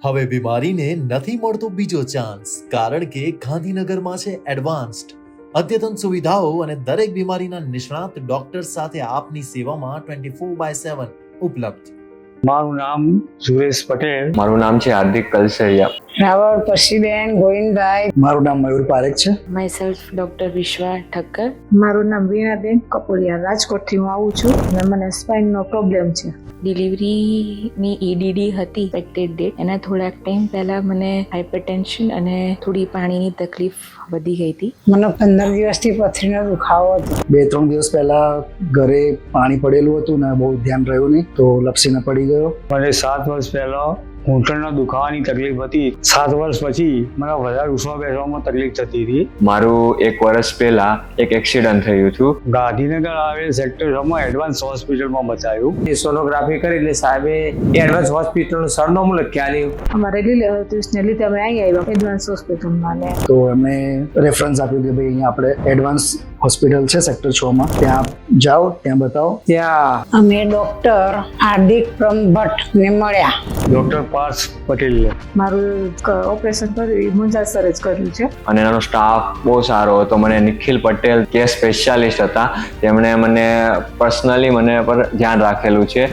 હવે બીમારીને નથી મળતો બીજો ચાન્સ, કારણ કે ગાંધીનગરમાં છે એડવાન્સ્ડ અદ્યતન સુવિધાઓ અને દરેક બીમારીના નિષ્ણાત ડોક્ટર સાથે આપની સેવામાં 24/7 ઉપલબ્ધ. મારું નામ સુરેશ પટેલ. મારું નામ છે હાર્દિક કલસરિયા. રાવળ પરસીબેન ગોવિંદભાઈ. મારું નામ મયુર પારેખ છે. માયસેલ્ફ ડોક્ટર વિશ્વા ઠક્કર. મારું નામ વીણાબેન કપોલિયા, રાજકોટથી હું આવું છું અને મને સ્પાઇનનો પ્રોબ્લેમ છે. ડિલિવરીની EDD હતી એક્સપેક્ટેડ ડેટ, એના થોડાક ટાઈમ પહેલા મને હાઇપરટેન્શન અને થોડી પાણીની તકલીફ વધી ગઈ હતી. મને 15 દિવસથી પથરીનો દુખાવો હતો. 2-3 દિવસ પહેલા ઘરે પાણી પડેલું હતું ને બહુ ધ્યાન રહ્યું નહીં તો લપસીને પડી ગયો. મને 7 વર્ષ પહેલા ઘૂંટણનો દુખાવાની તકલીફ હતી. 7 વર્ષ પછી મને વધારે ઉઠવા બેસવામાં તકલીફ થતી હતી. મારું 1 વર્ષ પહેલા એક એક્સિડન્ટ થયું હતું. ગાંધીનગર આવેલ સેક્ટર 6 માં એડવાન્સ હોસ્પિટલમાં બતાવ્યું. સોનોગ્રાફી કરી એટલે સાહેબે એડવાન્સ હોસ્પિટલનું સરનામું લખી આલ્યું. અમારે રિલેટિવ્સને લીધે અમે અહીં આવ્યા એડવાન્સ હોસ્પિટલમાં ને તો એમને રેફરન્સ આપ્યું કે ભાઈ અહીંયા આપણે એડવાન્સ હોસ્પિટલ છે સેક્ટર 6 માં, ત્યાં જાઓ, ત્યાં બતાવો. ત્યાં અમે ડોક્ટર હાર્દિક ભટ્ટને મળ્યા. ડોક્ટર પાર્થ પટેલ. મારું ઓપરેશન કર્યું એ મુંજા સરે જ કર્યું છે. અને એનો સ્ટાફ બહુ સારો હતો. મને નિખિલ પટેલ કે સ્પેશિયાલિસ્ટ હતા, તેમણે મને પર્સનલી મને પર ધ્યાન રાખેલું છે.